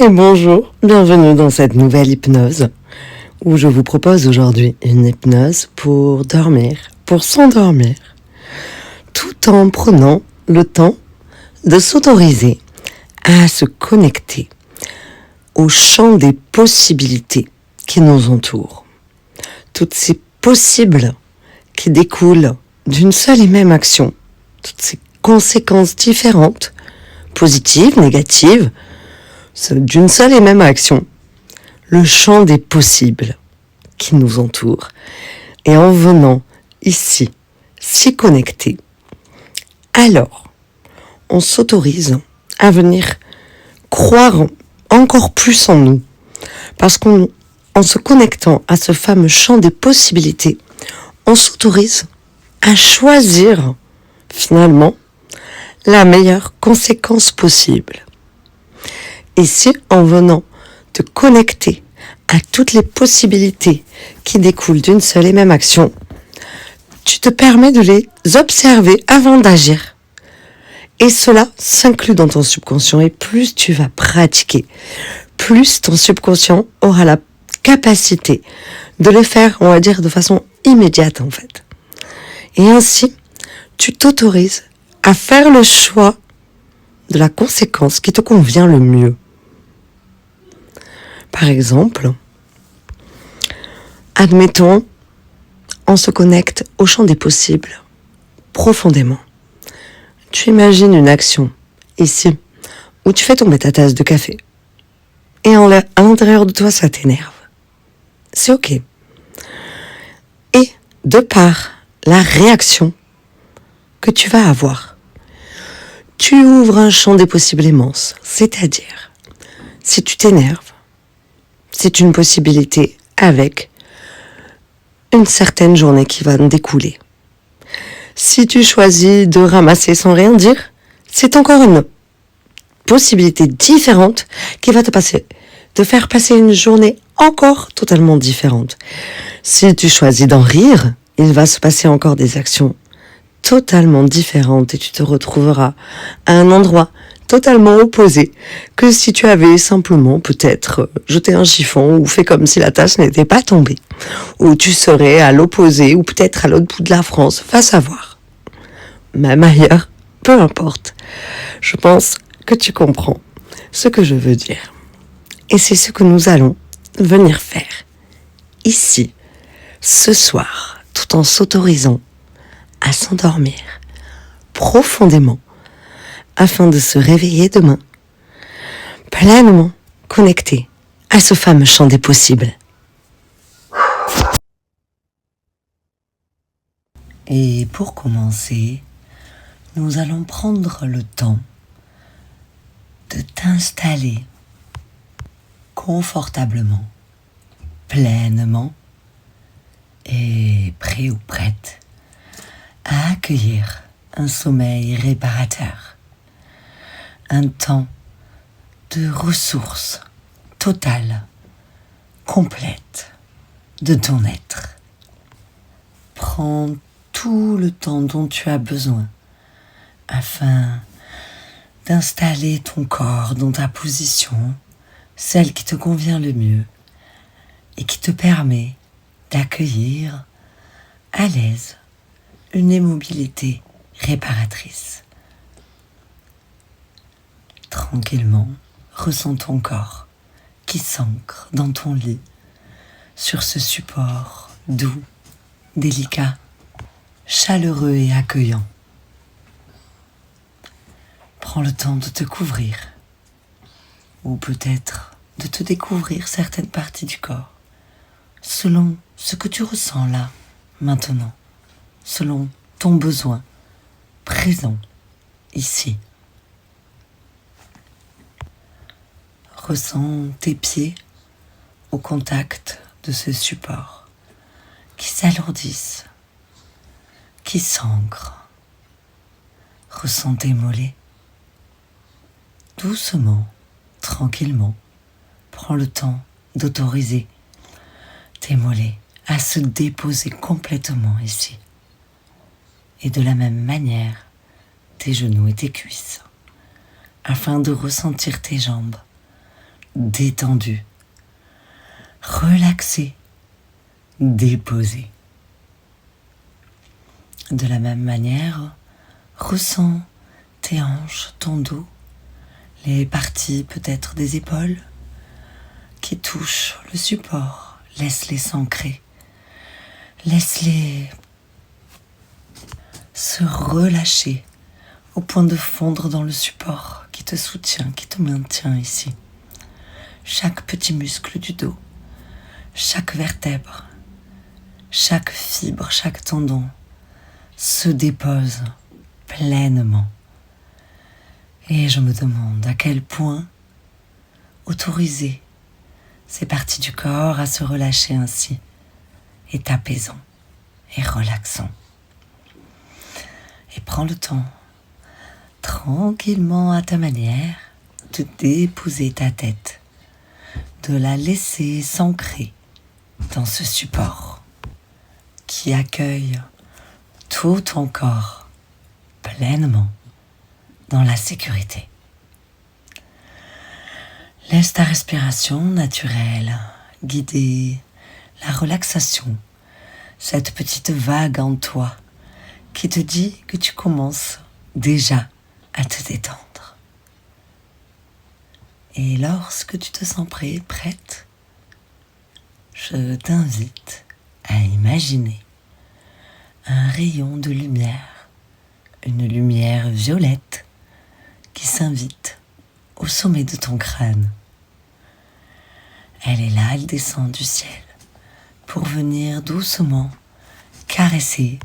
Et bonjour, bienvenue dans cette nouvelle hypnose où je vous propose aujourd'hui une hypnose pour dormir, pour s'endormir, tout en prenant le temps de s'autoriser à se connecter au champ des possibilités qui nous entourent. Toutes ces possibles qui découlent d'une seule et même action, toutes ces conséquences différentes, positives, négatives, d'une seule et même action, le champ des possibles qui nous entoure. Et en venant ici, s'y connecter, alors on s'autorise à venir croire encore plus en nous. Parce qu'en se connectant à ce fameux champ des possibilités, on s'autorise à choisir finalement la meilleure conséquence possible. Et si en venant te connecter à toutes les possibilités qui découlent d'une seule et même action, tu te permets de les observer avant d'agir. Et cela s'inclut dans ton subconscient. Et plus tu vas pratiquer, plus ton subconscient aura la capacité de le faire, on va dire, de façon immédiate en fait. Et ainsi, tu t'autorises à faire le choix de la conséquence qui te convient le mieux. Par exemple, admettons, on se connecte au champ des possibles profondément. Tu imagines une action ici où tu fais tomber ta tasse de café et à l'intérieur de toi ça t'énerve. C'est ok. Et de par la réaction que tu vas avoir, tu ouvres un champ des possibles immense. C'est-à-dire, si tu t'énerves, c'est une possibilité avec une certaine journée qui va en découler. Si tu choisis de ramasser sans rien dire, c'est encore une possibilité différente qui va te faire passer une journée encore totalement différente. Si tu choisis d'en rire, il va se passer encore des actions totalement différentes et tu te retrouveras à un endroit totalement opposé que si tu avais simplement peut-être jeté un chiffon ou fait comme si la tasse n'était pas tombée. Ou tu serais à l'opposé ou peut-être à l'autre bout de la France, va savoir. Même ailleurs, peu importe. Je pense que tu comprends ce que je veux dire. Et c'est ce que nous allons venir faire ici, ce soir, tout en s'autorisant à s'endormir profondément afin de se réveiller demain pleinement connecté à ce fameux champ des possibles. Et pour commencer, nous allons prendre le temps de t'installer confortablement, pleinement et prêt ou prête à accueillir un sommeil réparateur, un temps de ressources totales, complètes de ton être. Prends tout le temps dont tu as besoin afin d'installer ton corps dans ta position, celle qui te convient le mieux et qui te permet d'accueillir à l'aise une immobilité réparatrice. Tranquillement, ressens ton corps qui s'ancre dans ton lit sur ce support doux, délicat, chaleureux et accueillant. Prends le temps de te couvrir ou peut-être de te découvrir certaines parties du corps selon ce que tu ressens là, maintenant, selon ton besoin présent ici. Ressens tes pieds au contact de ce support qui s'alourdissent, qui s'ancrent. Ressens tes mollets. Doucement, tranquillement, prends le temps d'autoriser tes mollets à se déposer complètement ici. Et de la même manière, tes genoux et tes cuisses, afin de ressentir tes jambes détendu, relaxé, déposé. De la même manière, ressens tes hanches, ton dos, les parties peut-être des épaules qui touchent le support. Laisse-les s'ancrer. Laisse-les se relâcher au point de fondre dans le support qui te soutient, qui te maintient ici. Chaque petit muscle du dos, chaque vertèbre, chaque fibre, chaque tendon se dépose pleinement. Et je me demande à quel point autoriser ces parties du corps à se relâcher ainsi est apaisant et relaxant. Et prends le temps, tranquillement à ta manière, de déposer ta tête, de la laisser s'ancrer dans ce support qui accueille tout ton corps pleinement dans la sécurité. Laisse ta respiration naturelle guider la relaxation, cette petite vague en toi qui te dit que tu commences déjà à te détendre. Et lorsque tu te sens prêt, prête, je t'invite à imaginer un rayon de lumière, une lumière violette qui s'invite au sommet de ton crâne. Elle est là, elle descend du ciel pour venir doucement caresser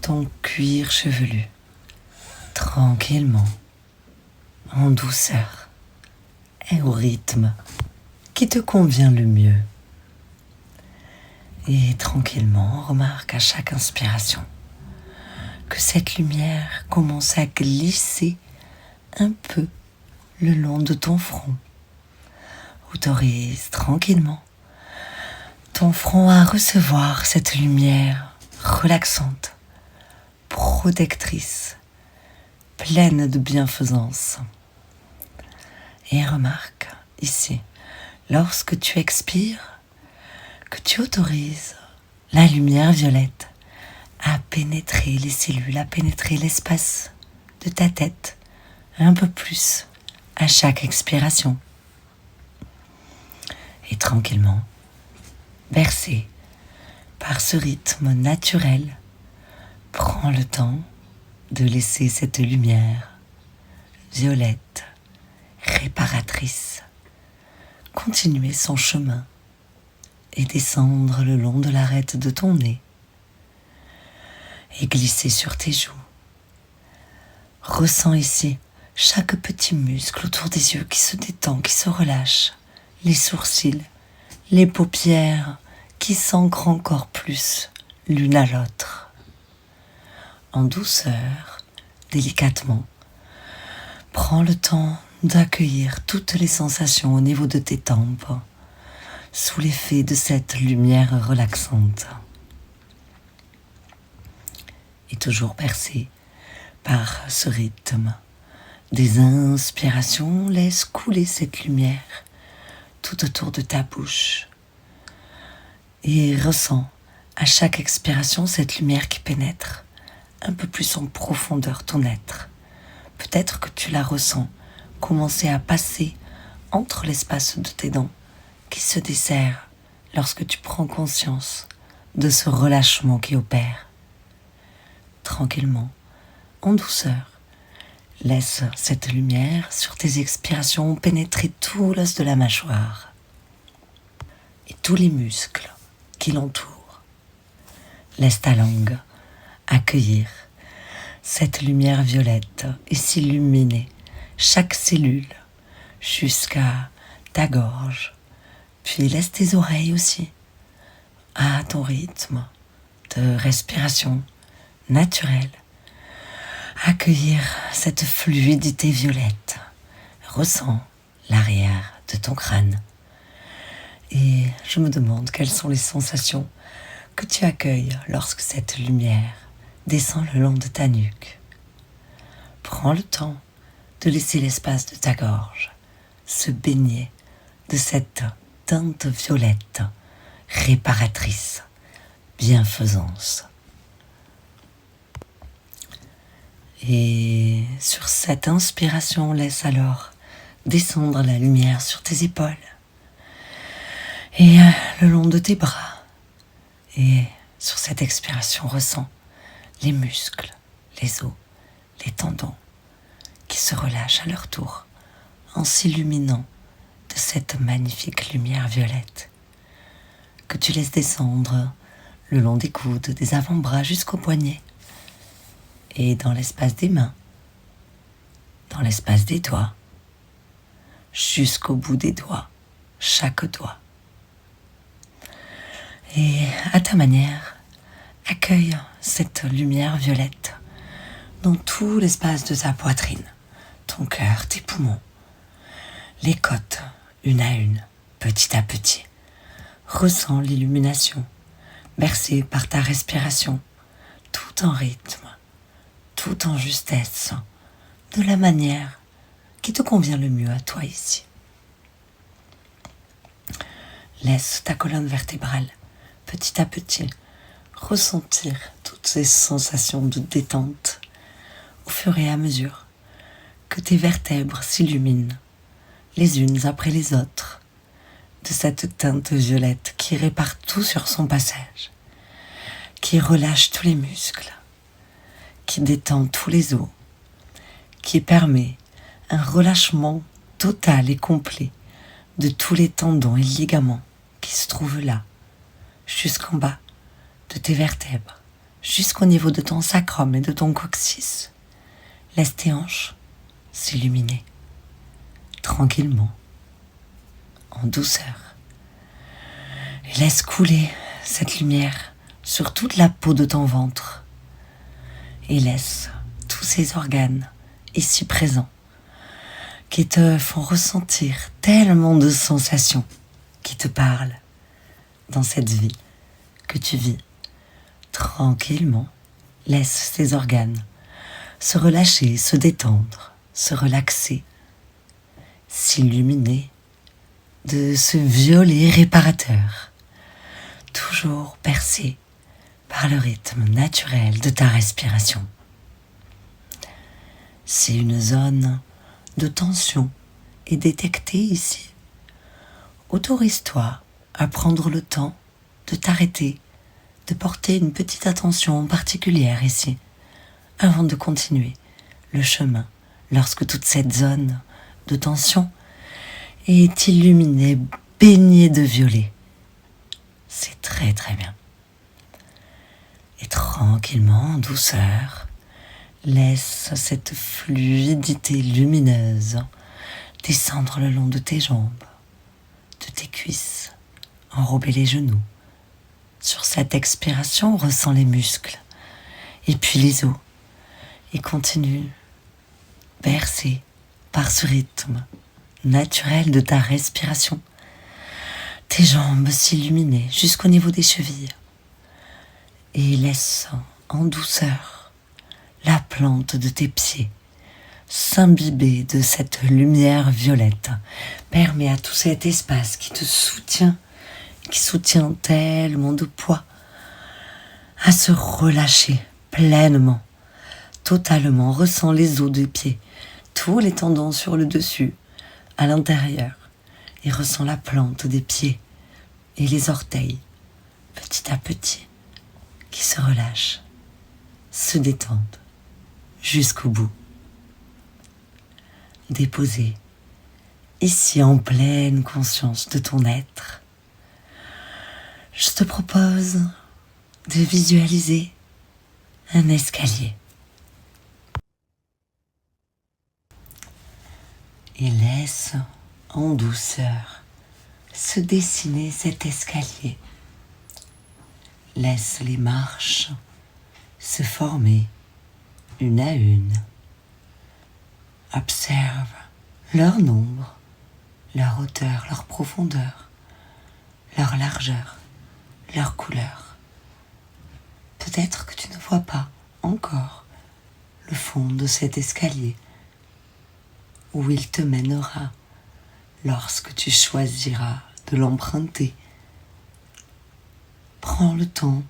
ton cuir chevelu, tranquillement, en douceur et au rythme qui te convient le mieux. Et tranquillement, remarque à chaque inspiration que cette lumière commence à glisser un peu le long de ton front. Autorise tranquillement ton front à recevoir cette lumière relaxante, protectrice, pleine de bienfaisance. Et remarque ici, lorsque tu expires, que tu autorises la lumière violette à pénétrer les cellules, à pénétrer l'espace de ta tête un peu plus à chaque expiration. Et tranquillement, bercé par ce rythme naturel, prends le temps de laisser cette lumière violette, réparatrice, continuer son chemin et descendre le long de l'arête de ton nez et glisser sur tes joues. Ressens ici chaque petit muscle autour des yeux qui se détend, qui se relâche, les sourcils, les paupières qui s'ancrent encore plus l'une à l'autre. En douceur, délicatement, prends le temps d'accueillir toutes les sensations au niveau de tes tempes, sous l'effet de cette lumière relaxante. Et toujours bercé par ce rythme des inspirations, laisse couler cette lumière tout autour de ta bouche et ressens à chaque expiration cette lumière qui pénètre un peu plus en profondeur ton être. Peut-être que tu la ressens commencer à passer entre l'espace de tes dents qui se desserre lorsque tu prends conscience de ce relâchement qui opère. Tranquillement, en douceur, laisse cette lumière sur tes expirations pénétrer tout l'os de la mâchoire et tous les muscles qui l'entourent. Laisse ta langue accueillir cette lumière violette et s'illuminer chaque cellule jusqu'à ta gorge. Puis laisse tes oreilles aussi à ton rythme de respiration naturelle accueillir cette fluidité violette. Ressens l'arrière de ton crâne. Et je me demande quelles sont les sensations que tu accueilles lorsque cette lumière descend le long de ta nuque. Prends le temps de laisser l'espace de ta gorge se baigner de cette teinte violette, réparatrice, bienfaisance. Et sur cette inspiration, laisse alors descendre la lumière sur tes épaules et le long de tes bras. Et sur cette expiration, ressens les muscles, les os, les tendons qui se relâchent à leur tour en s'illuminant de cette magnifique lumière violette que tu laisses descendre le long des coudes, des avant-bras jusqu'aux poignets et dans l'espace des mains, dans l'espace des doigts, jusqu'au bout des doigts, chaque doigt. Et à ta manière, accueille cette lumière violette dans tout l'espace de ta poitrine, ton cœur, tes poumons, les côtes, une à une, petit à petit. Ressens l'illumination, bercée par ta respiration, tout en rythme, tout en justesse, de la manière qui te convient le mieux à toi ici. Laisse ta colonne vertébrale, petit à petit, ressentir toutes ces sensations de détente au fur et à mesure que tes vertèbres s'illuminent les unes après les autres de cette teinte violette qui répare tout sur son passage, qui relâche tous les muscles, qui détend tous les os, qui permet un relâchement total et complet de tous les tendons et ligaments qui se trouvent là, jusqu'en bas de tes vertèbres, jusqu'au niveau de ton sacrum et de ton coccyx. Laisse tes hanches s'illuminer tranquillement, en douceur. Et laisse couler cette lumière sur toute la peau de ton ventre. Et laisse tous ces organes ici présents qui te font ressentir tellement de sensations qui te parlent dans cette vie que tu vis. Tranquillement, laisse ces organes se relâcher, se détendre, se relaxer, s'illuminer de ce violet réparateur, toujours percé par le rythme naturel de ta respiration. Si une zone de tension est détectée ici, autorise-toi à prendre le temps de t'arrêter, de porter une petite attention particulière ici, avant de continuer le chemin lorsque toute cette zone de tension est illuminée, baignée de violet. C'est très très bien. Et tranquillement, en douceur, laisse cette fluidité lumineuse descendre le long de tes jambes, de tes cuisses, enrober les genoux. Sur cette expiration, ressens les muscles et puis les os et continue, bercé par ce rythme naturel de ta respiration. Tes jambes s'illuminer jusqu'au niveau des chevilles et laisse en douceur la plante de tes pieds s'imbiber de cette lumière violette. Permet à tout cet espace qui te soutient, qui soutient tellement de poids, à se relâcher pleinement, totalement. Ressens les os des pieds, tous les tendons sur le dessus, à l'intérieur, et ressens la plante des pieds et les orteils, petit à petit, qui se relâchent, se détendent jusqu'au bout. Déposé ici en pleine conscience de ton être, je te propose de visualiser un escalier. Et laisse en douceur se dessiner cet escalier. Laisse les marches se former une à une. Observe leur nombre, leur hauteur, leur profondeur, leur largeur, leur couleur. Peut-être que tu ne vois pas encore le fond de cet escalier où il te mènera lorsque tu choisiras de l'emprunter. Prends le temps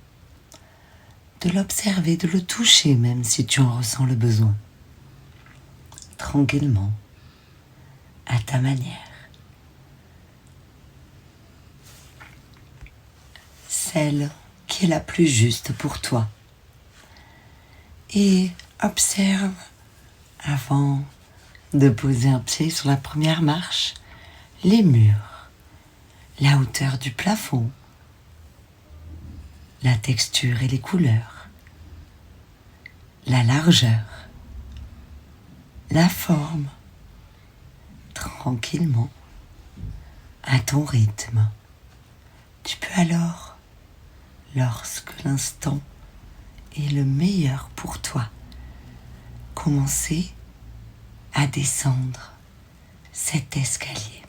de l'observer, de le toucher, même si tu en ressens le besoin. Tranquillement, à ta manière. Celle qui est la plus juste pour toi. Et observe, avant de poser un pied sur la première marche, les murs, la hauteur du plafond, la texture et les couleurs, la largeur, la forme, tranquillement, à ton rythme. Tu peux alors, lorsque l'instant est le meilleur pour toi, commencer à descendre cet escalier.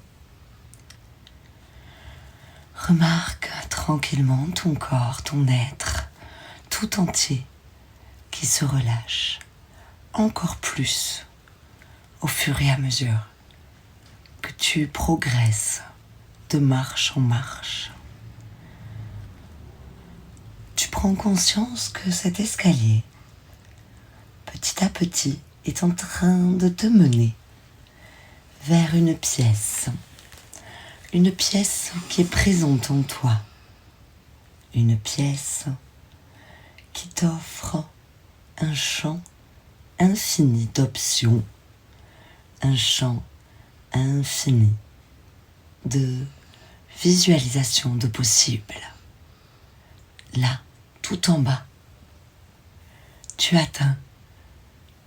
Remarque tranquillement ton corps, ton être, tout entier qui se relâche encore plus au fur et à mesure que tu progresses de marche en marche. Tu prends conscience que cet escalier, petit à petit, est en train de te mener vers une pièce qui est présente en toi, une pièce qui t'offre un champ infini d'options, un champ infini de visualisation de possibles. Là, tout en bas, tu atteins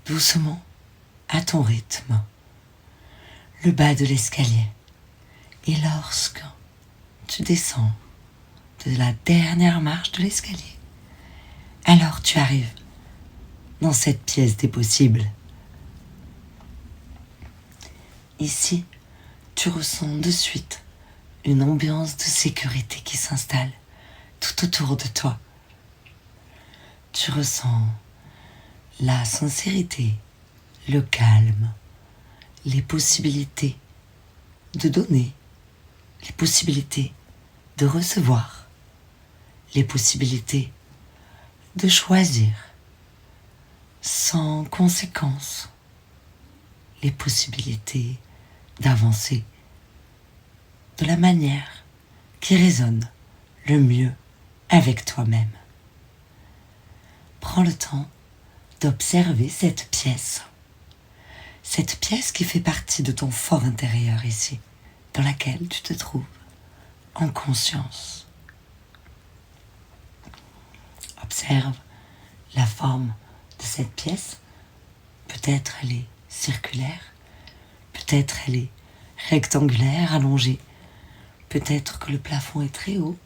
doucement, à ton rythme, le bas de l'escalier. Et lorsque tu descends de la dernière marche de l'escalier, alors tu arrives dans cette pièce des possibles. Ici, tu ressens de suite une ambiance de sécurité qui s'installe tout autour de toi. Tu ressens la sincérité, le calme, les possibilités de donner, les possibilités de recevoir, les possibilités de choisir sans conséquence, les possibilités d'avancer de la manière qui résonne le mieux avec toi-même. Prends le temps d'observer cette pièce qui fait partie de ton fort intérieur ici, dans laquelle tu te trouves en conscience. Observe la forme de cette pièce. Peut-être elle est circulaire, peut-être elle est rectangulaire, allongée, peut-être que le plafond est très haut,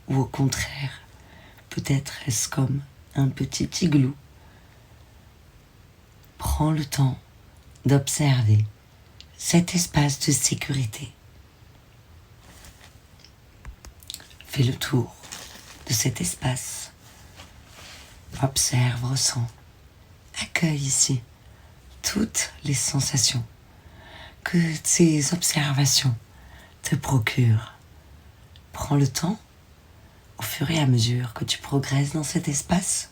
ou au contraire, peut-être est-ce comme un petit igloo. Prends le temps d'observer cet espace de sécurité. Fais le tour de cet espace. Observe, ressens, accueille ici toutes les sensations que ces observations te procurent. Prends le temps, au fur et à mesure que tu progresses dans cet espace,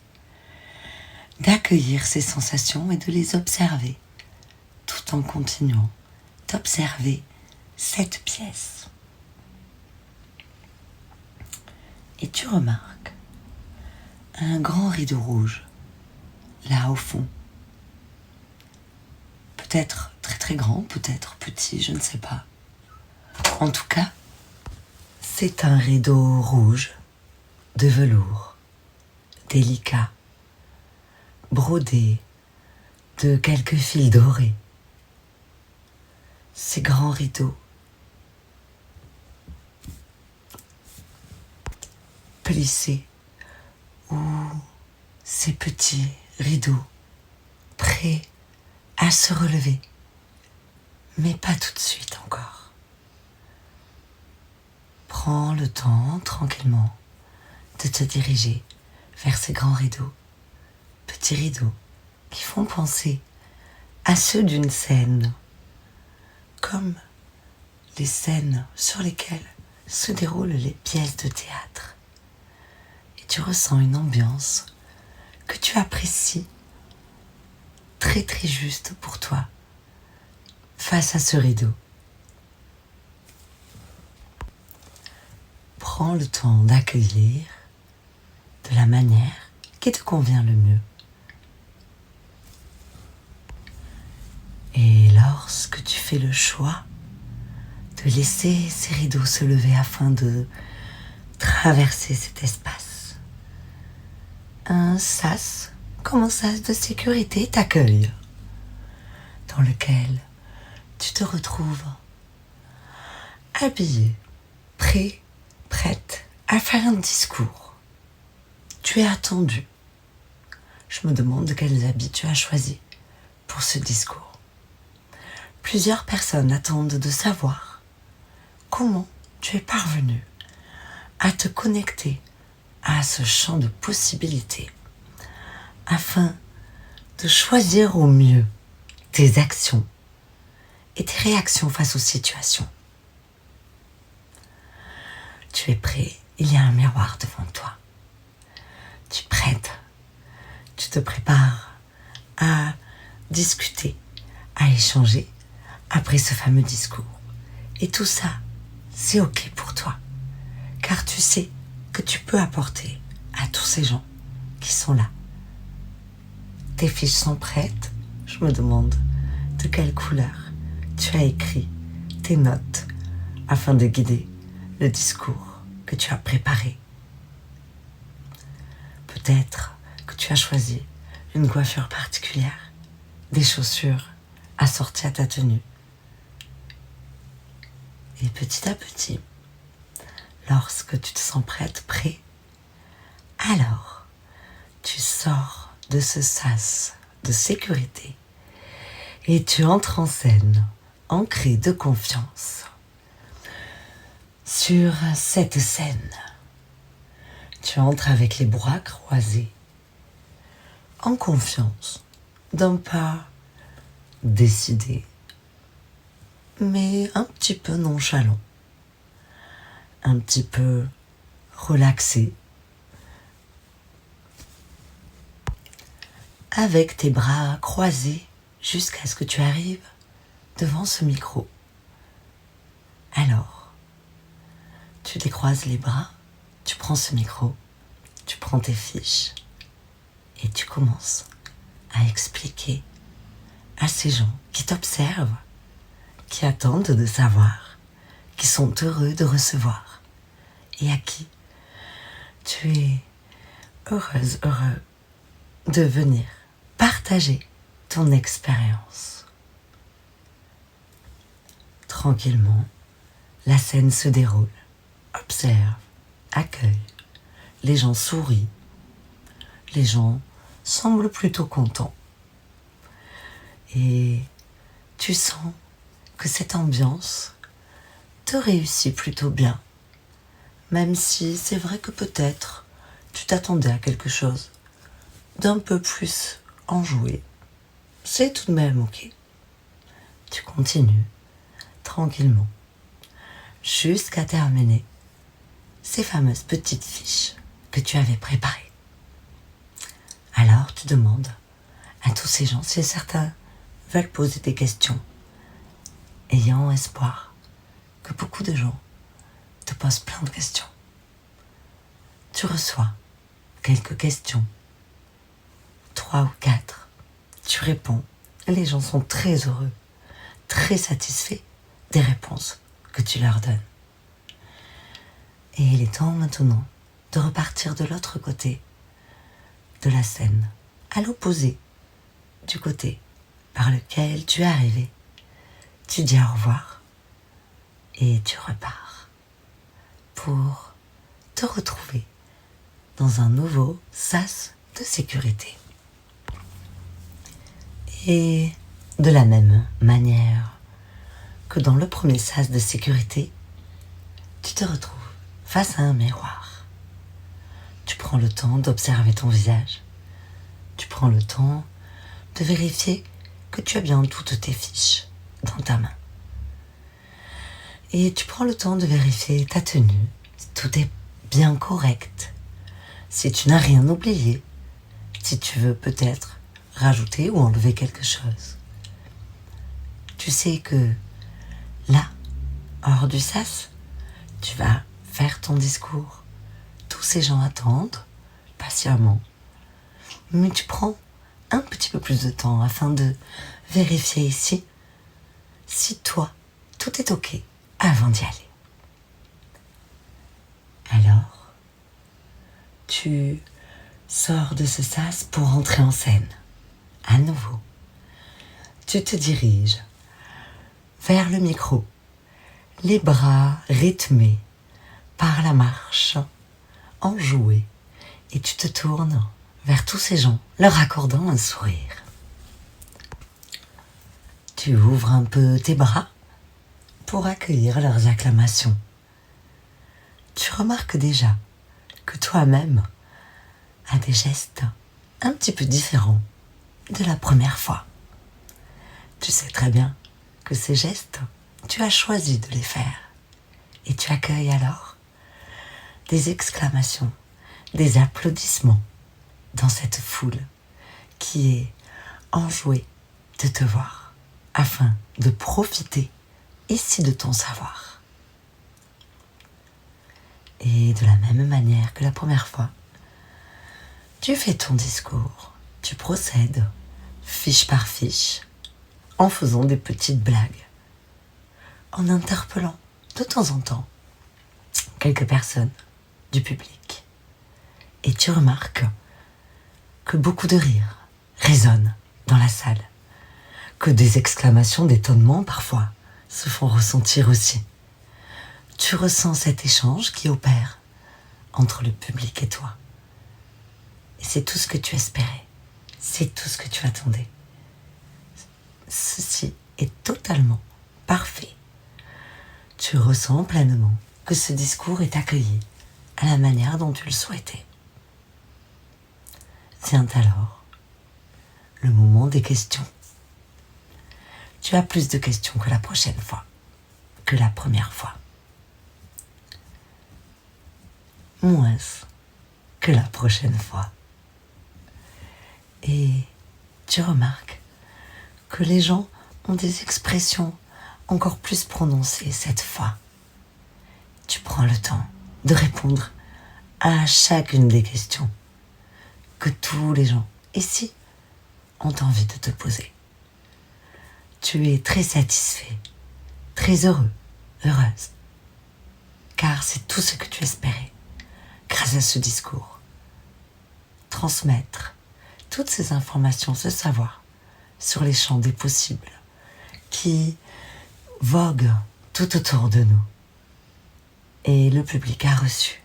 d'accueillir ces sensations et de les observer, tout en continuant d'observer cette pièce. Et tu remarques un grand rideau rouge, là au fond. Peut-être très très grand, peut-être petit, je ne sais pas. En tout cas, c'est un rideau rouge de velours, délicat, brodé de quelques fils dorés. Ces grands rideaux plissés ou ces petits rideaux prêts à se relever, mais pas tout de suite encore. Prends le temps tranquillement de te diriger vers ces grands rideaux, petits rideaux qui font penser à ceux d'une scène, comme les scènes sur lesquelles se déroulent les pièces de théâtre. Et tu ressens une ambiance que tu apprécies très très juste pour toi face à ce rideau. Prends le temps d'accueillir de la manière qui te convient le mieux. Et lorsque tu fais le choix de laisser ces rideaux se lever afin de traverser cet espace, un sas, comme un sas de sécurité, t'accueille, dans lequel tu te retrouves habillé, prête à faire un discours. Tu es attendu. Je me demande quels habits tu as choisis pour ce discours. Plusieurs personnes attendent de savoir comment tu es parvenu à te connecter à ce champ de possibilités afin de choisir au mieux tes actions et tes réactions face aux situations. Tu es prêt, il y a un miroir devant toi. Tu es prête, tu te prépares à discuter, à échanger après ce fameux discours. Et tout ça, c'est ok pour toi, car tu sais que tu peux apporter à tous ces gens qui sont là. Tes fiches sont prêtes, je me demande de quelle couleur tu as écrit tes notes afin de guider le discours que tu as préparé. Peut-être que tu as choisi une coiffure particulière, des chaussures assorties à ta tenue. Et petit à petit, lorsque tu te sens prêt, alors tu sors de ce sas de sécurité et tu entres en scène, ancré de confiance. Sur cette scène, tu entres avec les bras croisés, en confiance, d'un pas décidé, mais un petit peu nonchalant, un petit peu relaxé, avec tes bras croisés jusqu'à ce que tu arrives devant ce micro. Alors, tu décroises les bras, tu prends ce micro, tu prends tes fiches et tu commences à expliquer à ces gens qui t'observent, qui attendent de savoir, qui sont heureux de recevoir et à qui tu es heureux de venir partager ton expérience. Tranquillement, la scène se déroule. Observe, accueille, les gens sourient, les gens semblent plutôt contents. Et tu sens que cette ambiance te réussit plutôt bien, même si c'est vrai que peut-être tu t'attendais à quelque chose d'un peu plus enjoué. C'est tout de même ok. Tu continues tranquillement jusqu'à terminer ces fameuses petites fiches que tu avais préparées. Alors tu demandes à tous ces gens si certains veulent poser des questions, ayant espoir que beaucoup de gens te posent plein de questions. Tu reçois quelques questions, 3 ou 4, tu réponds, et les gens sont très heureux, très satisfaits des réponses que tu leur donnes. Et il est temps maintenant de repartir de l'autre côté de la scène, à l'opposé du côté par lequel tu es arrivé. Tu dis au revoir et tu repars pour te retrouver dans un nouveau sas de sécurité. Et de la même manière que dans le premier sas de sécurité, tu te retrouves face à un miroir. Tu prends le temps d'observer ton visage. Tu prends le temps de vérifier que tu as bien toutes tes fiches dans ta main. Et tu prends le temps de vérifier ta tenue, si tout est bien correct, si tu n'as rien oublié, si tu veux peut-être rajouter ou enlever quelque chose. Tu sais que là, hors du sas, tu vas faire ton discours. Tous ces gens attendent patiemment, mais tu prends un petit peu plus de temps afin de vérifier ici si toi, tout est OK avant d'y aller. Alors, tu sors de ce sas pour entrer en scène. À nouveau, tu te diriges vers le micro, les bras rythmés par la marche, enjouée, et tu te tournes vers tous ces gens, leur accordant un sourire. Tu ouvres un peu tes bras pour accueillir leurs acclamations. Tu remarques déjà que toi-même as des gestes un petit peu différents de la première fois. Tu sais très bien que ces gestes, tu as choisi de les faire. Et tu accueilles alors des exclamations, des applaudissements dans cette foule qui est enjouée de te voir afin de profiter ici de ton savoir. Et de la même manière que la première fois, tu fais ton discours, tu procèdes fiche par fiche en faisant des petites blagues, en interpellant de temps en temps quelques personnes du public. Et tu remarques que beaucoup de rires résonnent dans la salle, que des exclamations d'étonnement parfois se font ressentir aussi. Tu ressens cet échange qui opère entre le public et toi. Et c'est tout ce que tu espérais, c'est tout ce que tu attendais. Ceci est totalement parfait. Tu ressens pleinement que ce discours est accueilli à la manière dont tu le souhaitais. Vient alors le moment des questions. Tu as plus de questions que la prochaine fois, que la première fois. Moins que la prochaine fois. Et tu remarques que les gens ont des expressions encore plus prononcées cette fois. Tu prends le temps de répondre à chacune des questions que tous les gens ici ont envie de te poser. Tu es très satisfait, très heureux, heureuse, car c'est tout ce que tu espérais grâce à ce discours. Transmettre toutes ces informations, ce savoir sur les champs des possibles qui voguent tout autour de nous. Et le public a reçu.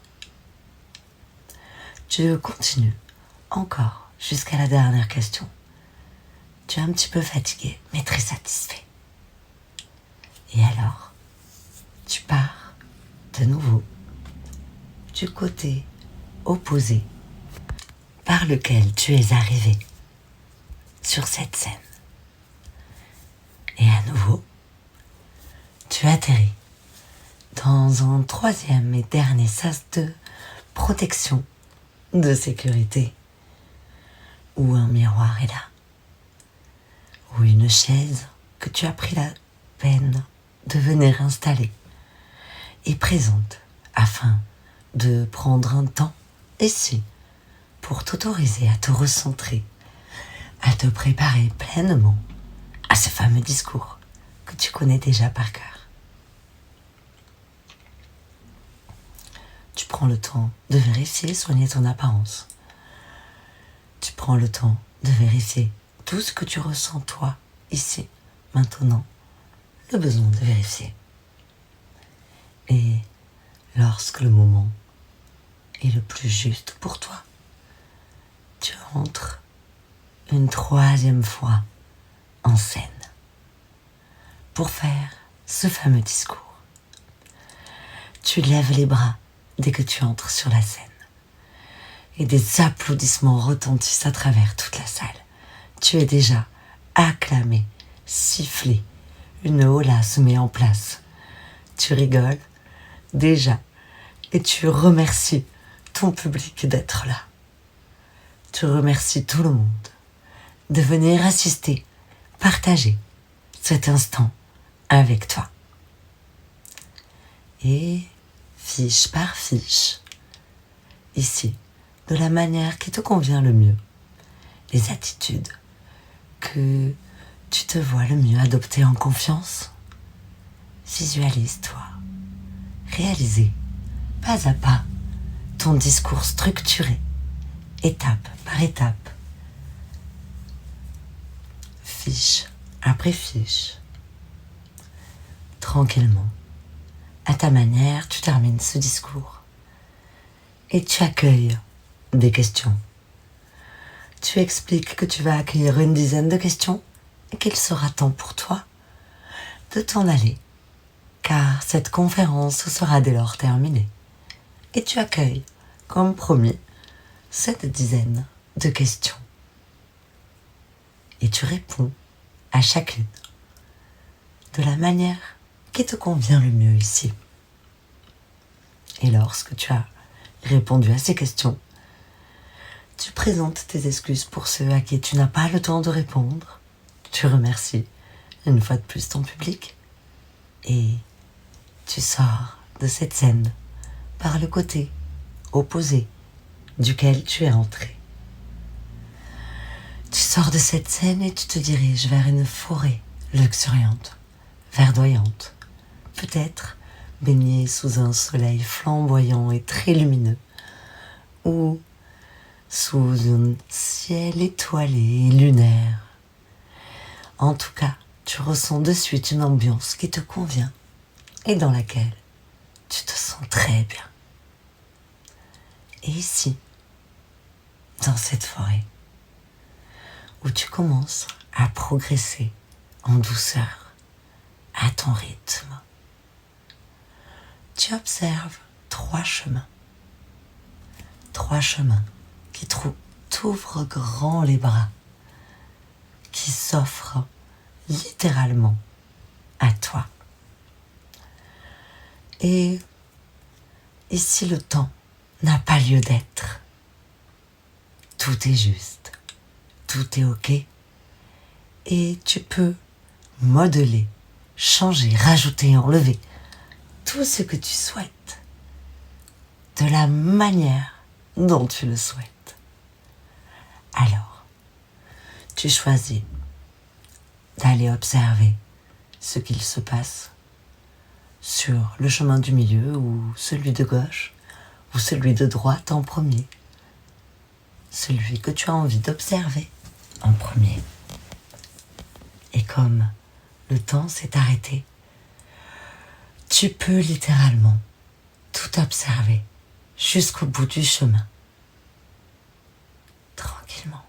Tu continues encore jusqu'à la dernière question. Tu es un petit peu fatigué, mais très satisfait. Et alors, tu pars de nouveau du côté opposé par lequel tu es arrivé sur cette scène. Et à nouveau, tu atterris dans un troisième et dernier sas de protection, de sécurité, où un miroir est là, ou une chaise que tu as pris la peine de venir installer est présente afin de prendre un temps ici pour t'autoriser à te recentrer, à te préparer pleinement à ce fameux discours que tu connais déjà par cœur. Tu prends le temps de vérifier, soigner ton apparence. Tu prends le temps de vérifier tout ce que tu ressens toi, ici, maintenant, le besoin de vérifier. Et lorsque le moment est le plus juste pour toi, tu entres une troisième fois en scène pour faire ce fameux discours. Tu lèves les bras dès que tu entres sur la scène et des applaudissements retentissent à travers toute la salle. Tu es déjà acclamé, sifflé, une hola se met en place. tu rigoles déjà et tu remercies ton public d'être là. Tu remercies tout le monde de venir assister, partager cet instant avec toi. Et fiche par fiche, ici, de la manière qui te convient le mieux, les attitudes que tu te vois le mieux adopter en confiance. Visualise-toi, réaliser pas à pas ton discours structuré, étape par étape, fiche après fiche. Tranquillement, à ta manière, tu termines ce discours et tu accueilles des questions. Tu expliques que tu vas accueillir une dizaine de questions et qu'il sera temps pour toi de t'en aller, car cette conférence sera dès lors terminée. Et tu accueilles, comme promis, cette dizaine de questions. Et tu réponds à chacune de la manière qui te convient le mieux ici. Et lorsque tu as répondu à ces questions, tu présentes tes excuses pour ceux à qui tu n'as pas le temps de répondre. Tu remercies une fois de plus ton public et tu sors de cette scène par le côté opposé duquel tu es entré. Tu sors de cette scène et tu te diriges vers une forêt luxuriante, verdoyante, peut-être baignée sous un soleil flamboyant et très lumineux, ou sous un ciel étoilé et lunaire. En tout cas, tu ressens de suite une ambiance qui te convient et dans laquelle tu te sens très bien. Et ici, dans cette forêt, où tu commences à progresser en douceur, à ton rythme, tu observes 3 chemins. 3 chemins qui t'ouvrent grand les bras, qui s'offrent littéralement à toi. Et ici, le temps n'a pas lieu d'être. Tout est juste, tout est ok, et tu peux modeler, changer, rajouter, enlever tout ce que tu souhaites de la manière dont tu le souhaites. Alors, tu choisis d'aller observer ce qu'il se passe sur le chemin du milieu ou celui de gauche ou celui de droite en premier, celui que tu as envie d'observer en premier. Et comme le temps s'est arrêté, tu peux littéralement tout observer jusqu'au bout du chemin, tranquillement,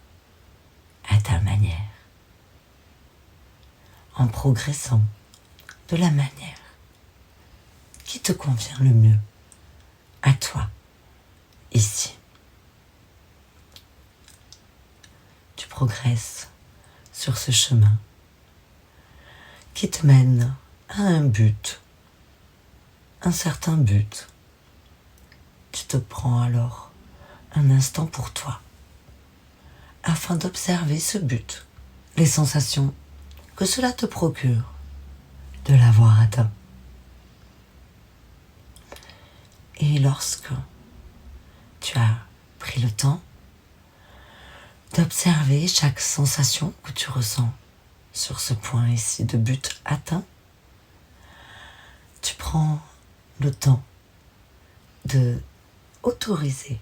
à ta manière, en progressant de la manière qui te convient le mieux à toi, ici. Tu progresses sur ce chemin qui te mène à un but, un certain but. Tu te prends alors un instant pour toi, afin d'observer ce but, les sensations que cela te procure de l'avoir atteint. Et lorsque tu as pris le temps d'observer chaque sensation que tu ressens sur ce point ici de but atteint, tu prends le temps de autoriser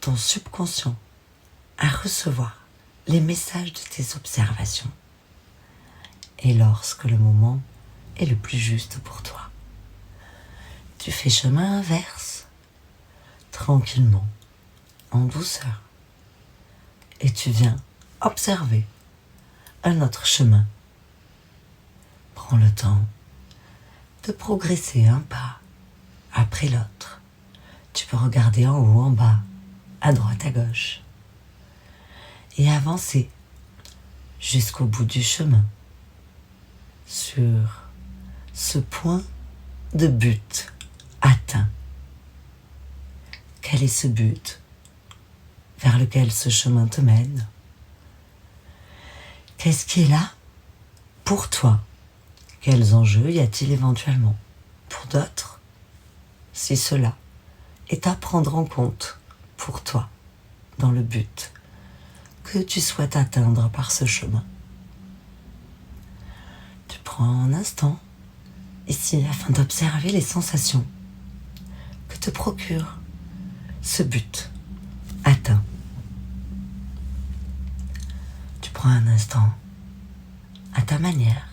ton subconscient à recevoir les messages de tes observations. Et lorsque le moment est le plus juste pour toi, tu fais chemin inverse, tranquillement, en douceur, et tu viens observer un autre chemin. Prends le temps de progresser un pas après l'autre. Tu peux regarder en haut, en bas, à droite, à gauche, et avancer jusqu'au bout du chemin, sur ce point de but atteint. Quel est ce but vers lequel ce chemin te mène? Qu'est-ce qui est là pour toi? Quels enjeux y a-t-il éventuellement pour d'autres? Si cela est à prendre en compte pour toi dans le but que tu souhaites atteindre par ce chemin. Tu prends un instant ici afin d'observer les sensations que te procure ce but atteint. Tu prends un instant à ta manière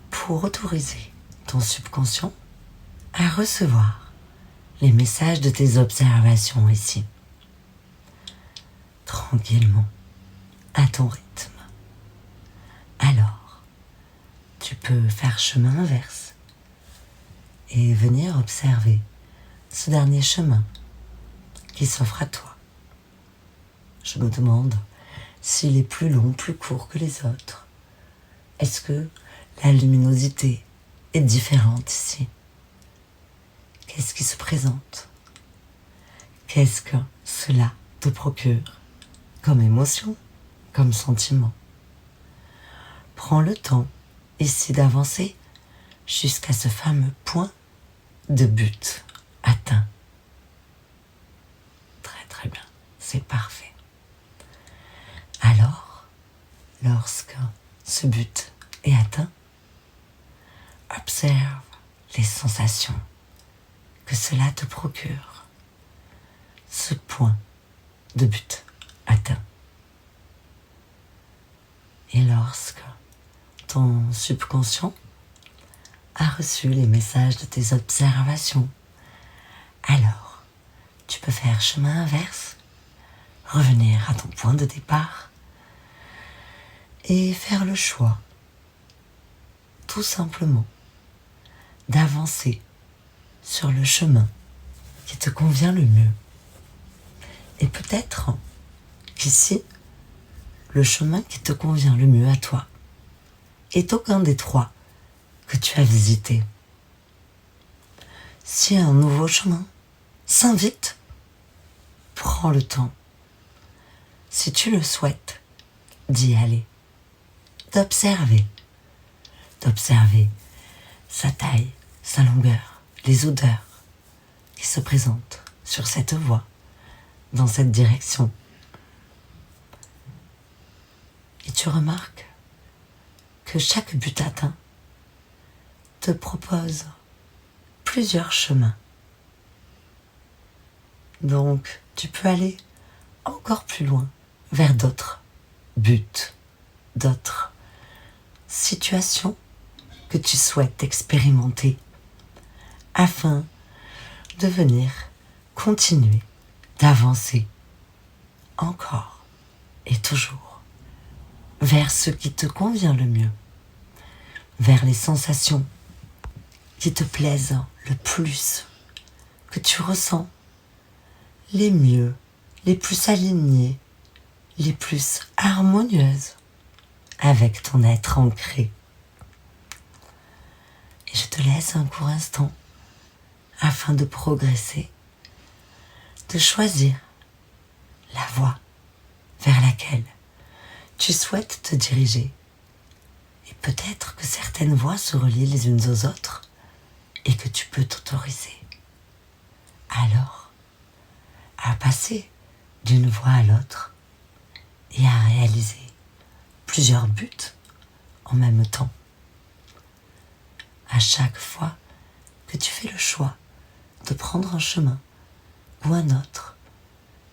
pour autoriser ton subconscient à recevoir les messages de tes observations ici, tranquillement, à ton rythme. Alors, tu peux faire chemin inverse et venir observer ce dernier chemin qui s'offre à toi. Je me demande s'il est plus long, plus court que les autres. Est-ce que la luminosité est différente ici? Qu'est-ce qui se présente? Qu'est-ce que cela te procure comme émotion, comme sentiment? Prends le temps ici d'avancer jusqu'à ce fameux point de but atteint. Très très bien, c'est parfait. Alors, lorsque ce but est atteint, observe les sensations que cela te procure, ce point de but atteint. Et lorsque ton subconscient a reçu les messages de tes observations, alors tu peux faire chemin inverse, revenir à ton point de départ et faire le choix, tout simplement, d'avancer sur le chemin qui te convient le mieux. Et peut-être qu'ici, le chemin qui te convient le mieux à toi est aucun des trois que tu as visités. Si un nouveau chemin s'invite, prends le temps, si tu le souhaites, d'y aller, d'observer sa taille, sa longueur, les odeurs qui se présentent sur cette voie, dans cette direction. Et tu remarques que chaque but atteint te propose plusieurs chemins. Donc, tu peux aller encore plus loin vers d'autres buts, d'autres situations que tu souhaites expérimenter afin de venir continuer d'avancer encore et toujours vers ce qui te convient le mieux, vers les sensations qui te plaisent le plus, que tu ressens les mieux, les plus alignées, les plus harmonieuses avec ton être ancré. Et je te laisse un court instant afin de progresser, de choisir la voie vers laquelle tu souhaites te diriger. Et peut-être que certaines voies se relient les unes aux autres et que tu peux t'autoriser alors à passer d'une voie à l'autre et à réaliser plusieurs buts en même temps. À chaque fois que tu fais le choix de prendre un chemin ou un autre,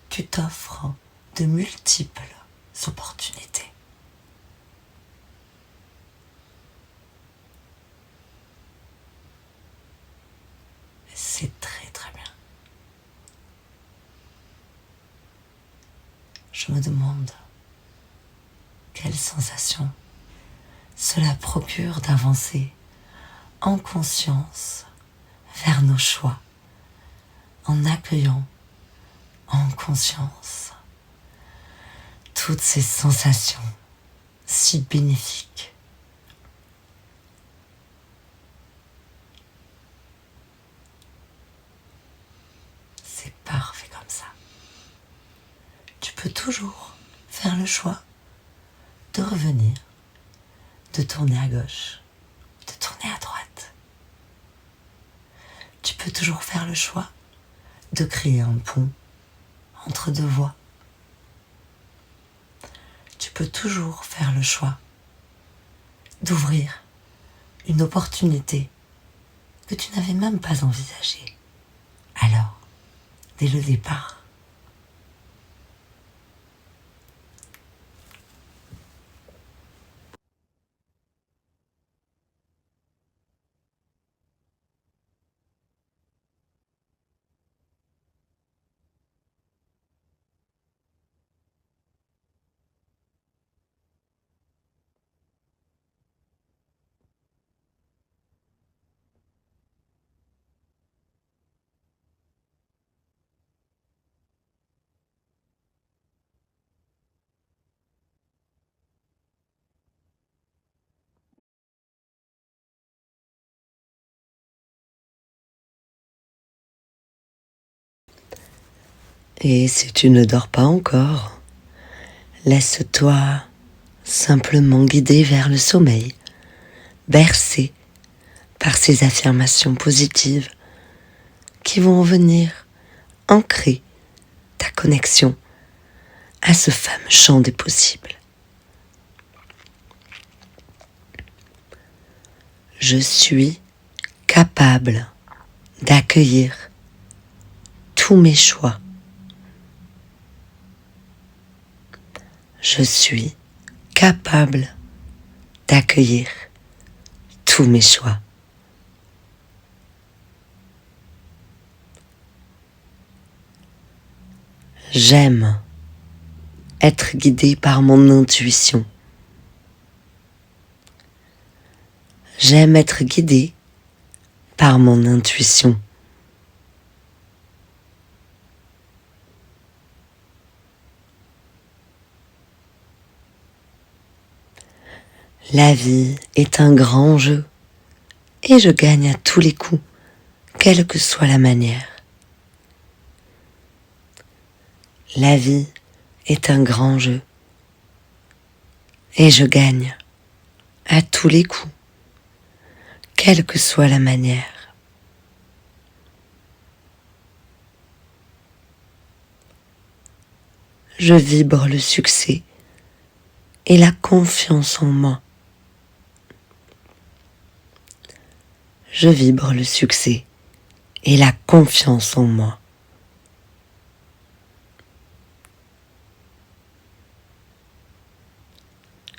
tu t'offres de multiples opportunités. C'est très très bien. Je me demande quelle sensation cela procure d'avancer en conscience vers nos choix, en accueillant en conscience toutes ces sensations si bénéfiques. toujours faire le choix de revenir, de tourner à gauche, de tourner à droite. Tu peux toujours faire le choix de créer un pont entre deux voies. Tu peux toujours faire le choix d'ouvrir une opportunité que tu n'avais même pas envisagée. Alors, dès le départ, et si tu ne dors pas encore, laisse-toi simplement guider vers le sommeil, bercé par ces affirmations positives qui vont venir ancrer ta connexion à ce fameux champ des possibles. Je suis capable d'accueillir tous mes choix. Je suis capable d'accueillir tous mes choix. J'aime être guidé par mon intuition. J'aime être guidé par mon intuition. La vie est un grand jeu et je gagne à tous les coups, quelle que soit la manière. La vie est un grand jeu et je gagne à tous les coups, quelle que soit la manière. Je vibre le succès et la confiance en moi. Je vibre le succès et la confiance en moi.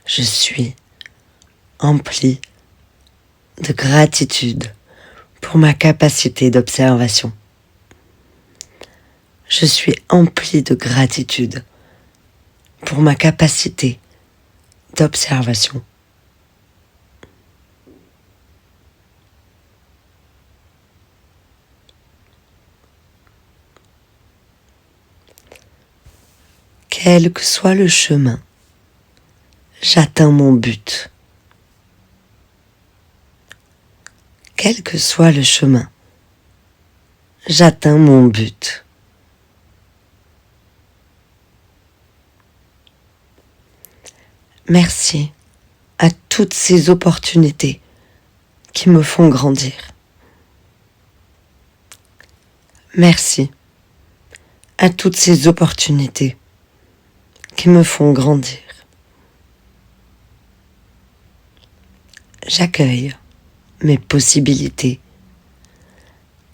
Je suis empli de gratitude pour ma capacité d'observation. Je suis empli de gratitude pour ma capacité d'observation. Quel que soit le chemin, j'atteins mon but. Quel que soit le chemin, j'atteins mon but. Merci à toutes ces opportunités qui me font grandir. Merci à toutes ces opportunités qui me font grandir. J'accueille mes possibilités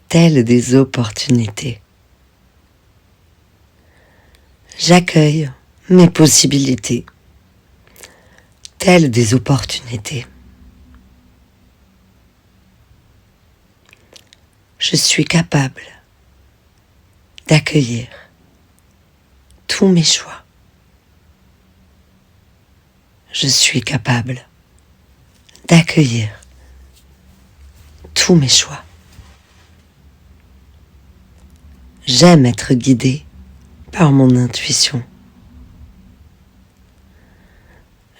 telles des opportunités. J'accueille mes possibilités telles des opportunités. Je suis capable d'accueillir tous mes choix. Je suis capable d'accueillir tous mes choix. J'aime être guidé par mon intuition.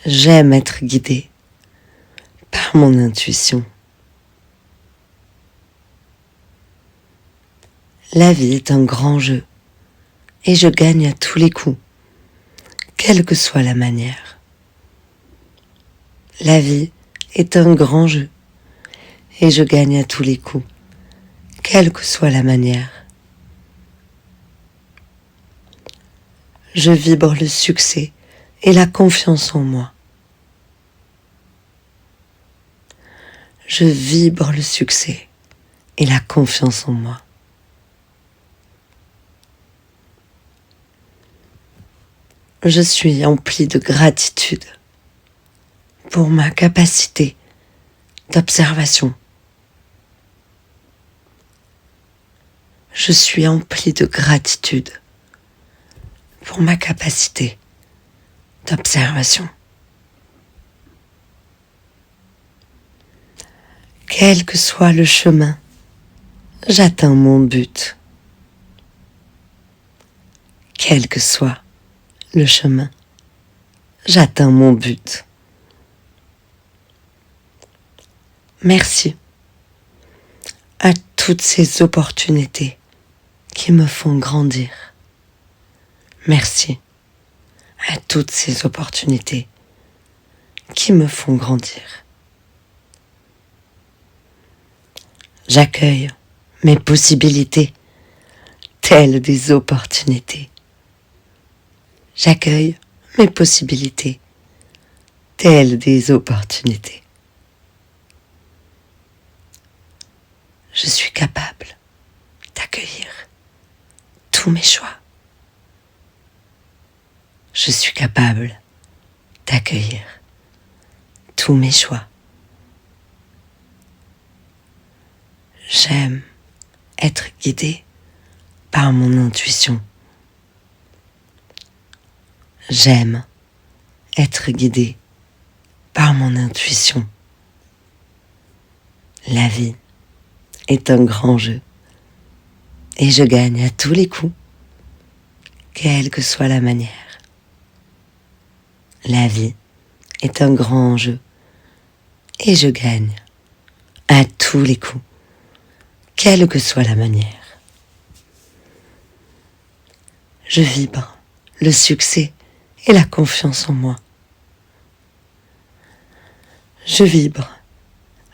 J'aime être guidé par mon intuition. La vie est un grand jeu et je gagne à tous les coups, quelle que soit la manière. La vie est un grand jeu et je gagne à tous les coups, quelle que soit la manière. Je vibre le succès et la confiance en moi. Je vibre le succès et la confiance en moi. Je suis empli de gratitude pour ma capacité d'observation. Je suis empli de gratitude pour ma capacité d'observation. Quel que soit le chemin, j'atteins mon but. Quel que soit le chemin, j'atteins mon but. Merci à toutes ces opportunités qui me font grandir. Merci à toutes ces opportunités qui me font grandir. J'accueille mes possibilités telles des opportunités. J'accueille mes possibilités telles des opportunités. Je suis capable d'accueillir tous mes choix. Je suis capable d'accueillir tous mes choix. J'aime être guidée par mon intuition. J'aime être guidée par mon intuition. La vie est un grand jeu et je gagne à tous les coups, quelle que soit la manière. La vie est un grand jeu et je gagne à tous les coups, quelle que soit la manière. Je vibre le succès et la confiance en moi. Je vibre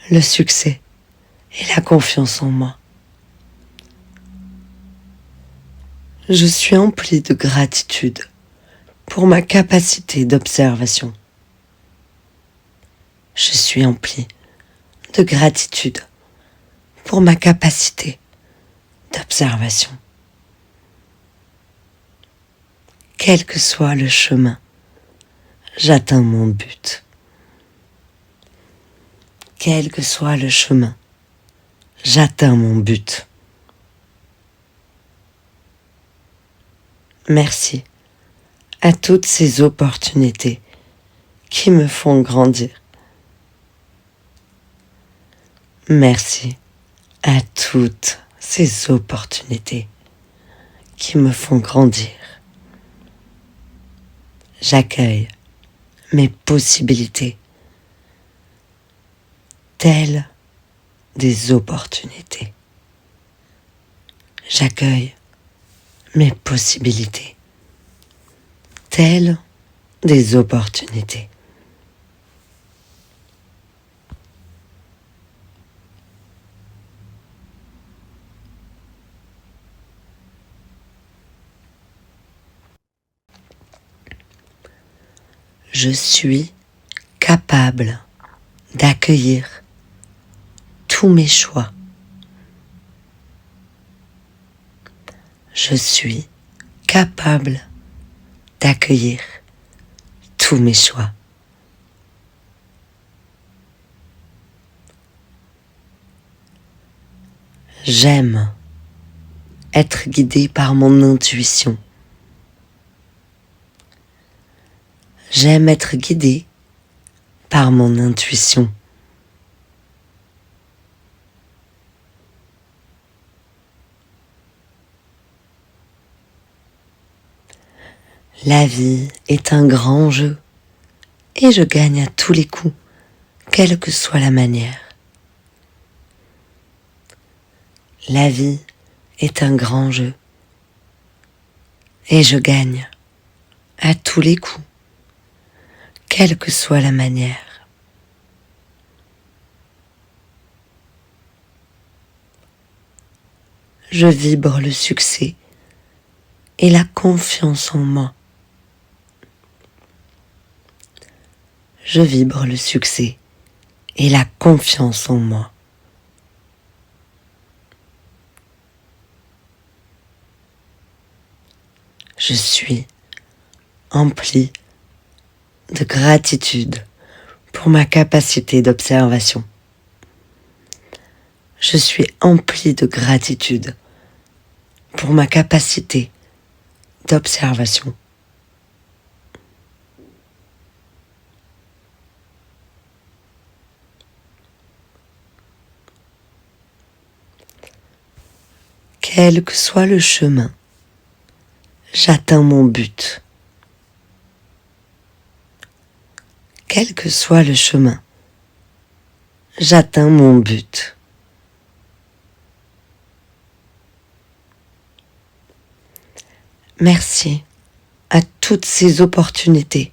le succès et la confiance en moi. Je suis empli de gratitude pour ma capacité d'observation. Je suis empli de gratitude pour ma capacité d'observation. Quel que soit le chemin, j'atteins mon but. Quel que soit le chemin, j'atteins mon but. Merci à toutes ces opportunités qui me font grandir. Merci à toutes ces opportunités qui me font grandir. J'accueille mes possibilités telles des opportunités. J'accueille mes possibilités telles des opportunités. Je suis capable d'accueillir tous mes choix. Je suis capable d'accueillir tous mes choix. J'aime être guidé par mon intuition. J'aime être guidé par mon intuition. La vie est un grand jeu et je gagne à tous les coups, quelle que soit la manière. La vie est un grand jeu et je gagne à tous les coups, quelle que soit la manière. Je vibre le succès et la confiance en moi. Je vibre le succès et la confiance en moi. Je suis empli de gratitude pour ma capacité d'observation. Je suis empli de gratitude pour ma capacité d'observation. Quel que soit le chemin, j'atteins mon but. Quel que soit le chemin, j'atteins mon but. Merci à toutes ces opportunités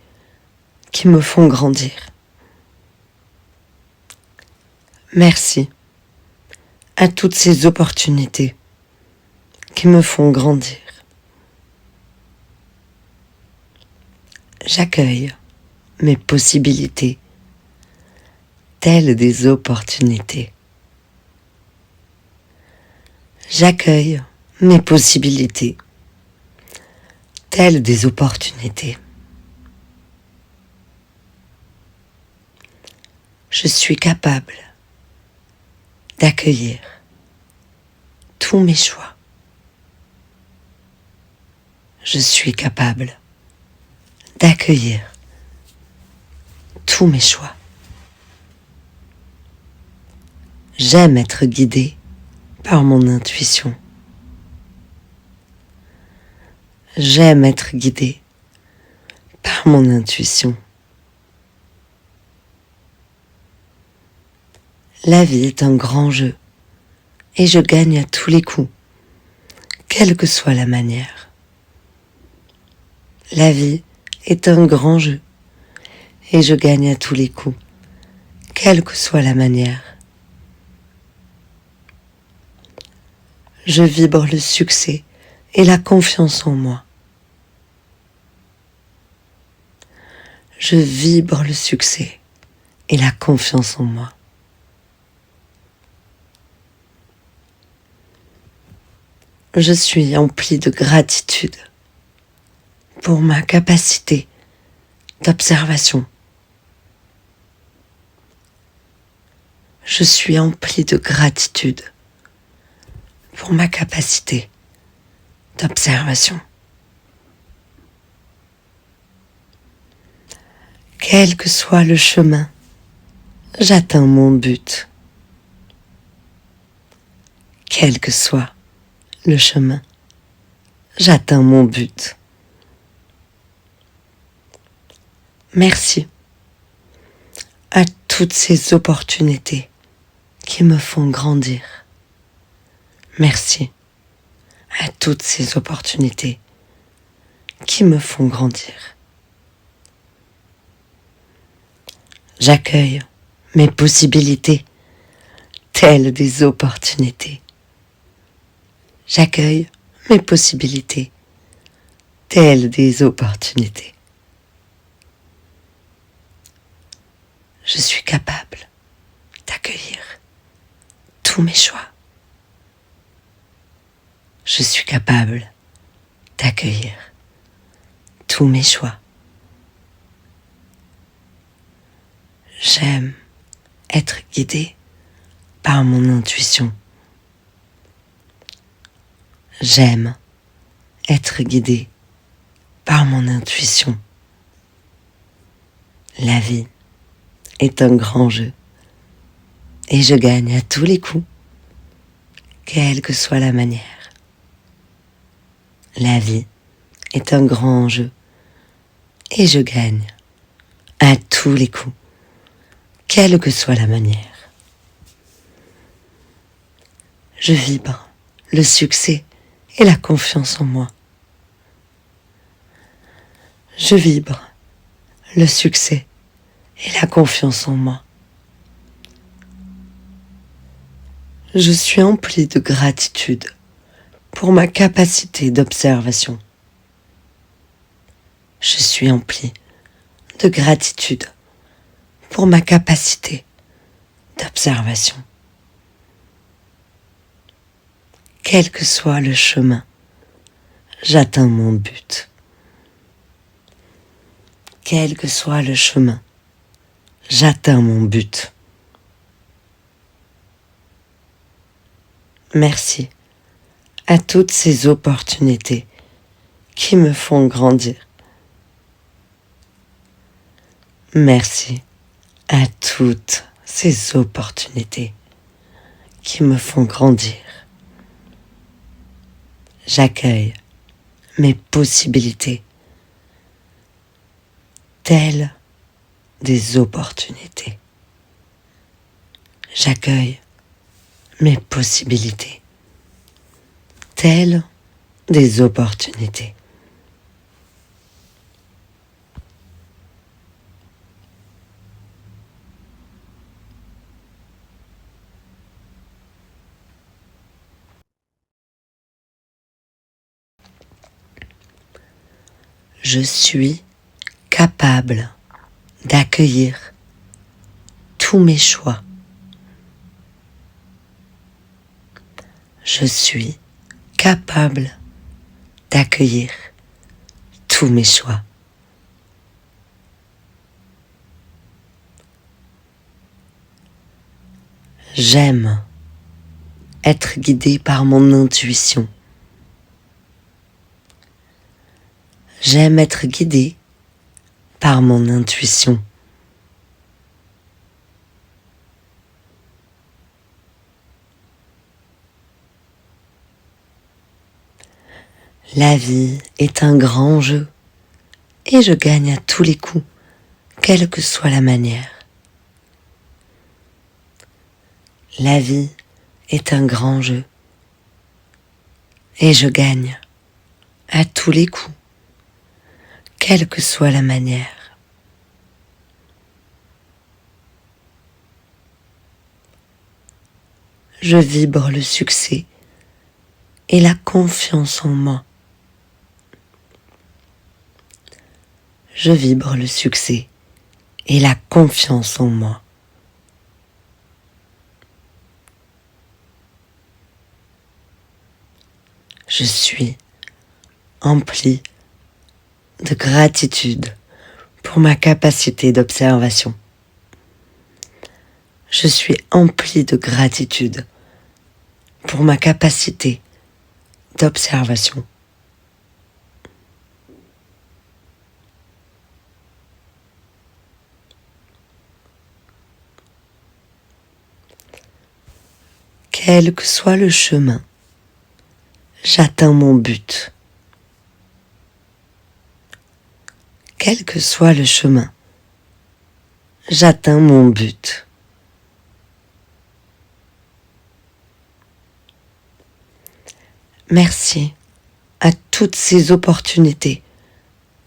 qui me font grandir. Merci à toutes ces opportunités qui me font grandir. J'accueille mes possibilités telles des opportunités. J'accueille mes possibilités telles des opportunités. Je suis capable d'accueillir tous mes choix. Je suis capable d'accueillir tous mes choix. J'aime être guidée par mon intuition. J'aime être guidée par mon intuition. La vie est un grand jeu et je gagne à tous les coups, quelle que soit la manière. La vie est un grand jeu et je gagne à tous les coups, quelle que soit la manière. Je vibre le succès et la confiance en moi. Je vibre le succès et la confiance en moi. Je suis empli de gratitude pour ma capacité d'observation. Je suis empli de gratitude pour ma capacité d'observation. Quel que soit le chemin, j'atteins mon but. Quel que soit le chemin, j'atteins mon but. Merci à toutes ces opportunités qui me font grandir. Merci à toutes ces opportunités qui me font grandir. J'accueille mes possibilités telles des opportunités. J'accueille mes possibilités telles des opportunités. Je suis capable d'accueillir tous mes choix. Je suis capable d'accueillir tous mes choix. J'aime être guidée par mon intuition. J'aime être guidée par mon intuition. La vie est un grand jeu et je gagne à tous les coups, quelle que soit la manière. La vie est un grand jeu et je gagne à tous les coups, quelle que soit la manière. Je vibre le succès et la confiance en moi. Je vibre le succès et la confiance en moi. Je suis empli de gratitude pour ma capacité d'observation. Je suis empli de gratitude pour ma capacité d'observation. Quel que soit le chemin, j'atteins mon but. Quel que soit le chemin, j'atteins mon but. Merci à toutes ces opportunités qui me font grandir. Merci à toutes ces opportunités qui me font grandir. J'accueille mes possibilités telles des opportunités. J'accueille mes possibilités telles des opportunités. Je suis capable d'accueillir tous mes choix. Je suis capable d'accueillir tous mes choix. J'aime être guidé par mon intuition. J'aime être guidé par mon intuition. La vie est un grand jeu et je gagne à tous les coups, quelle que soit la manière. La vie est un grand jeu et je gagne à tous les coups, quelle que soit la manière. Je vibre le succès et la confiance en moi. Je vibre le succès et la confiance en moi. Je suis empli de gratitude pour ma capacité d'observation. Je suis empli de gratitude pour ma capacité d'observation. Quel que soit le chemin, j'atteins mon but. Quel que soit le chemin, j'atteins mon but. Merci à toutes ces opportunités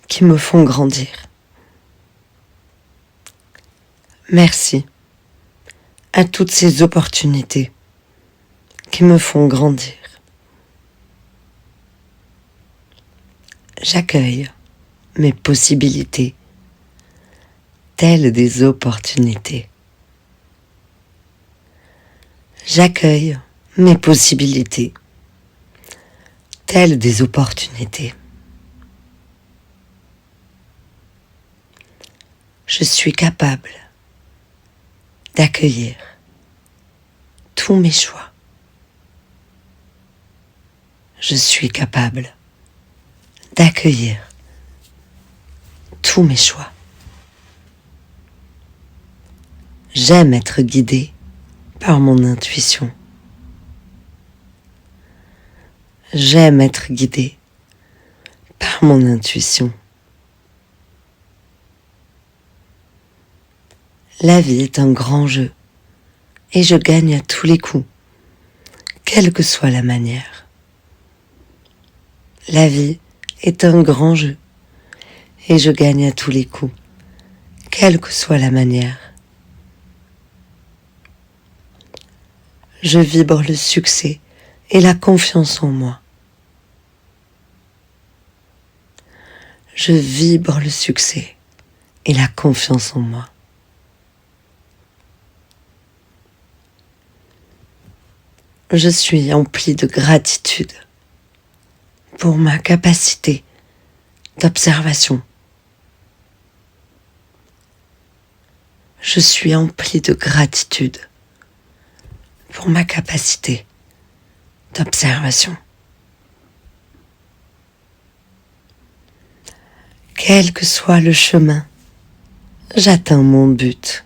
qui me font grandir. Merci à toutes ces opportunités qui me font grandir. J'accueille mes possibilités telles des opportunités. J'accueille mes possibilités telles des opportunités. Je suis capable d'accueillir tous mes choix. Je suis capable d'accueillir tous mes choix. J'aime être guidé par mon intuition. J'aime être guidé par mon intuition. La vie est un grand jeu et je gagne à tous les coups, quelle que soit la manière. La vie est un grand jeu et je gagne à tous les coups, quelle que soit la manière. Je vibre le succès et la confiance en moi. Je vibre le succès et la confiance en moi. Je suis empli de gratitude pour ma capacité d'observation. Je suis empli de gratitude pour ma capacité d'observation. Quel que soit le chemin, j'atteins mon but.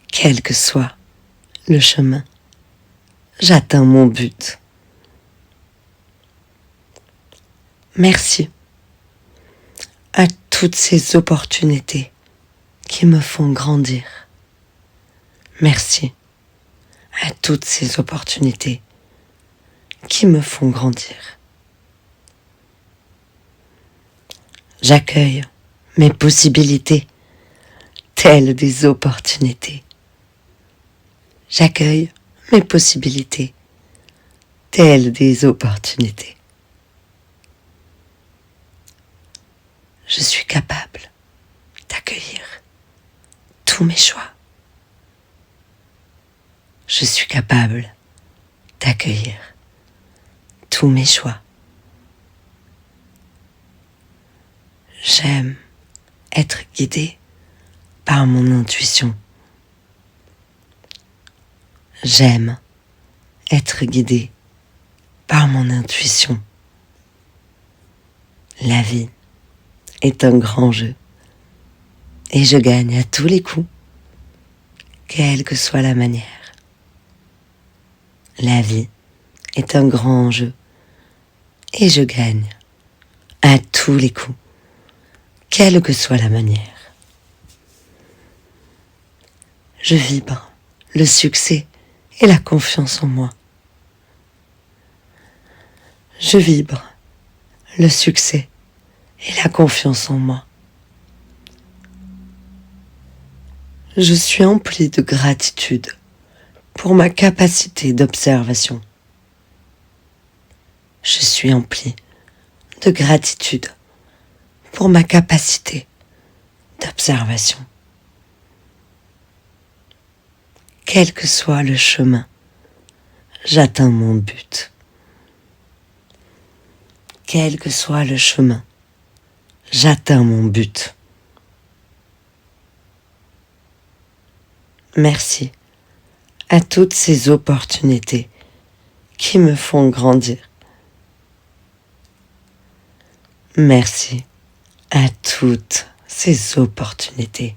Quel que soit le chemin, j'atteins mon but. Merci à toutes ces opportunités qui me font grandir. Merci à toutes ces opportunités qui me font grandir. J'accueille mes possibilités telles des opportunités. J'accueille mes possibilités telles des opportunités. Je suis capable d'accueillir tous mes choix. Je suis capable d'accueillir tous mes choix. J'aime être guidée par mon intuition. J'aime être guidée par mon intuition. La vie est un grand jeu et je gagne à tous les coups, quelle que soit la manière. La vie est un grand jeu et je gagne à tous les coups, quelle que soit la manière. Je vibre le succès et la confiance en moi. Je vibre le succès et la confiance en moi. Je suis empli de gratitude pour ma capacité d'observation. Je suis empli de gratitude pour ma capacité d'observation. Quel que soit le chemin, j'atteins mon but. Quel que soit le chemin, j'atteins mon but. Merci à toutes ces opportunités qui me font grandir. Merci à toutes ces opportunités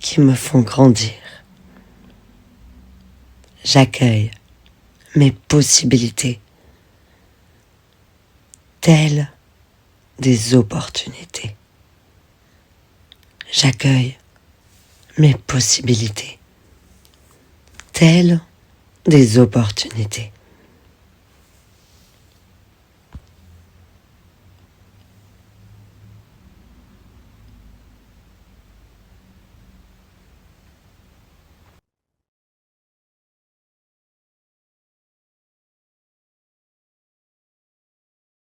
qui me font grandir. J'accueille mes possibilités telles des opportunités. J'accueille mes possibilités telles des opportunités.